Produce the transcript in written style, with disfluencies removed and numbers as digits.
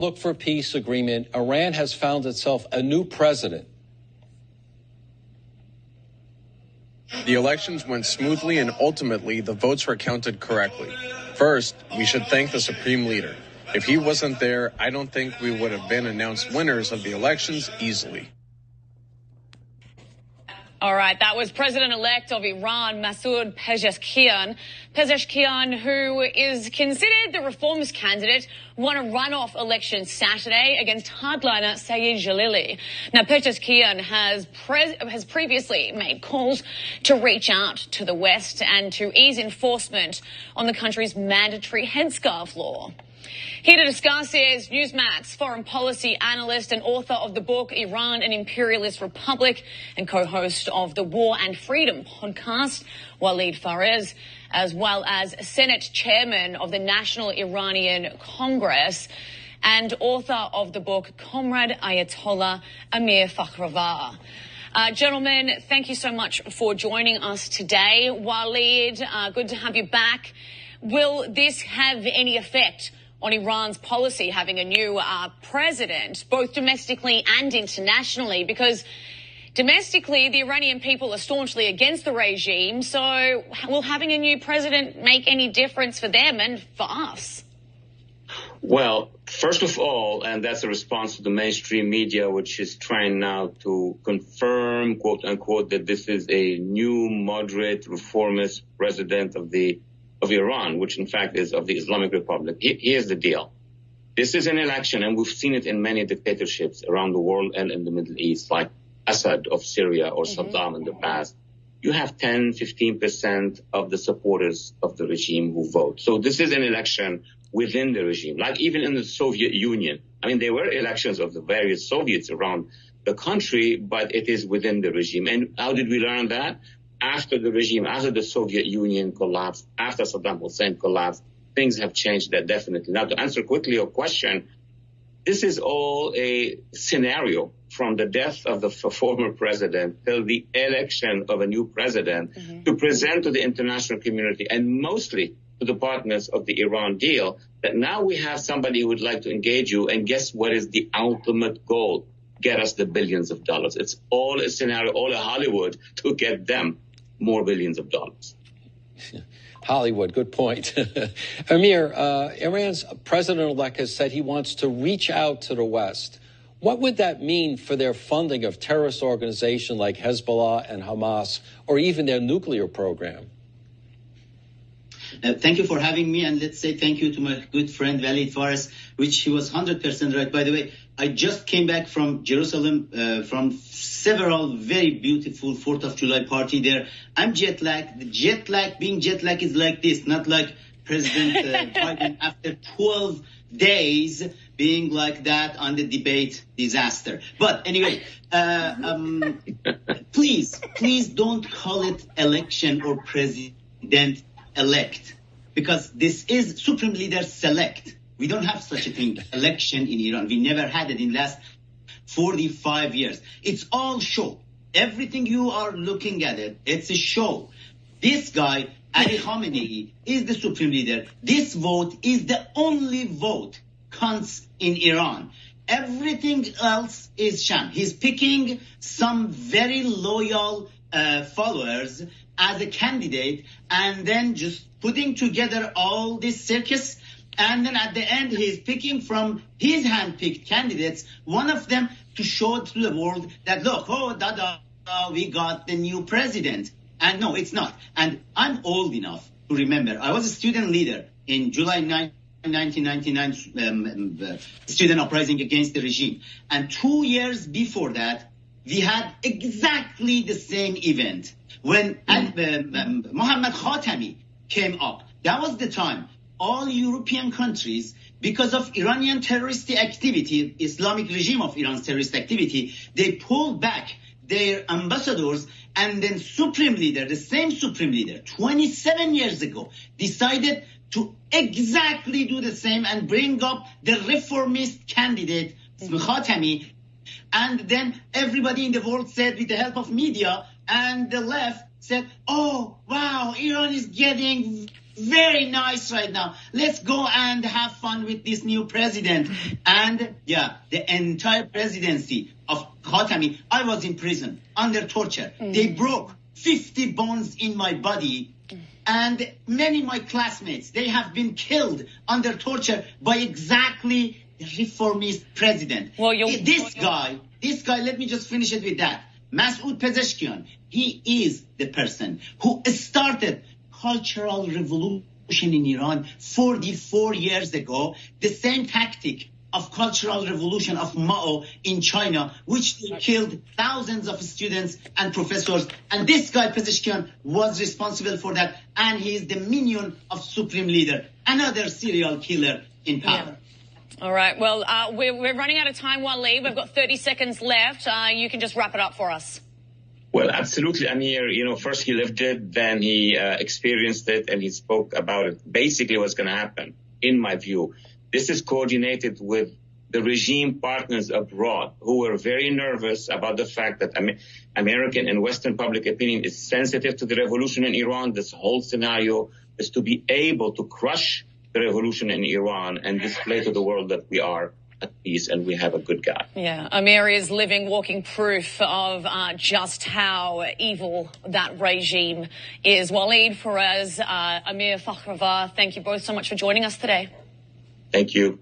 look for peace agreement, Iran has found itself a new president. The elections went smoothly and ultimately the votes were counted correctly. First, we should thank the supreme leader. If he wasn't there, I don't think we would have been announced winners of the elections easily. All right, that was President-elect of Iran, Masoud Pezeshkian. Pezeshkian, who is considered the reformist candidate, won a runoff election Saturday against hardliner Saeed Jalili. Now, Pezeshkian has previously made calls to reach out to the West and to ease enforcement on the country's mandatory headscarf law. Here to discuss is Newzmak's foreign policy analyst and author of the book Iran, an Imperialist Republic, and co-host of the War and Freedom podcast, Walid Fares, as well as Senate chairman of the National Iranian Congress and author of the book Comrade Ayatollah Amir Fkhravar. Gentlemen, thank you so much for joining us today. Walid, good to have you back. Will this have any effect on Iran's policy having a new president, both domestically and internationally? Because domestically, the Iranian people are staunchly against the regime. So will having a new president make any difference for them and for us? Well, first of all, and that's a response to the mainstream media, which is trying now to confirm, quote unquote, that this is a new moderate reformist president of Iran, which in fact is of the Islamic Republic. Here's the deal. This is an election, and we've seen it in many dictatorships around the world and in the Middle East, like Assad of Syria or Saddam in the past. You have 10, 15% of the supporters of the regime who vote. So this is an election within the regime, like even in the Soviet Union. I mean, there were elections of the various Soviets around the country, but it is within the regime. And how did we learn that? After the Soviet Union collapsed, after Saddam Hussein collapsed, things have changed there definitely. Now, to answer quickly your question, this is all a scenario from the death of the former president till the election of a new president to present to the international community and mostly to the partners of the Iran deal that now we have somebody who would like to engage you, and guess what is the ultimate goal? Get us the billions of dollars. It's all a scenario, all a Hollywood to get them more billions of dollars. Hollywood, good point. Amir, Iran's president-elect has said he wants to reach out to the West. What would that mean for their funding of terrorist organizations like Hezbollah and Hamas, or even their nuclear program? Thank you for having me, and let's say thank you to my good friend Walid Fares, which he was 100% right. By the way, I just came back from Jerusalem from several very beautiful 4th of July party there. I'm jet lagged. Being jet lagged is like this, not like President Biden after 12 days being like that on the debate disaster. But anyway, please don't call it election or president-elect, because this is Supreme Leader select. We don't have such a thing, election in Iran. We never had it in the last 45 years. It's all show. Everything you are looking at it's a show. This guy, Ali Khamenei, is the Supreme Leader. This vote is the only vote counts in Iran. Everything else is sham. He's picking some very loyal followers as a candidate and then just putting together all this circus. And then at the end, he's picking from his hand-picked candidates, one of them to show to the world that, look, we got the new president. And no, it's not. And I'm old enough to remember. I was a student leader in July 1999 student uprising against the regime. And 2 years before that, we had exactly the same event when Mohammad Khatami came up. That was the time all European countries, because of Iranian terrorist activity, Islamic regime of Iran's terrorist activity, they pulled back their ambassadors, and then Supreme Leader, the same Supreme Leader, 27 years ago, decided to exactly do the same and bring up the reformist candidate, Khatami. And then everybody in the world said, with the help of media and the left, said, oh, wow, Iran is getting very nice right now. Let's go and have fun with this new president. And yeah, the entire presidency of Khatami, I was in prison under torture. They broke 50 bones in my body. And many of my classmates, they have been killed under torture by exactly the reformist president. Well, this guy, let me just finish it with that. Masoud Pezeshkian, he is the person who started cultural revolution in Iran 44 years ago, the same tactic of cultural revolution of Mao in China, which killed thousands of students and professors. And this guy, Pezeshkian, was responsible for that. And he is the minion of Supreme Leader, another serial killer in power. Yeah. All right. Well, we're running out of time, Waleed. We've got 30 seconds left. You can just wrap it up for us. Well, absolutely, Amir. First he lived it, then he experienced it, and he spoke about it. Basically what's going to happen, in my view, this is coordinated with the regime partners abroad who were very nervous about the fact that American and Western public opinion is sensitive to the revolution in Iran. This whole scenario is to be able to crush the revolution in Iran and display to the world that we are at peace and we have a good guy. Yeah, Amir is living, walking proof of just how evil that regime is. Waleed Perez, Amir Fakhrāvar, thank you both so much for joining us today. Thank you.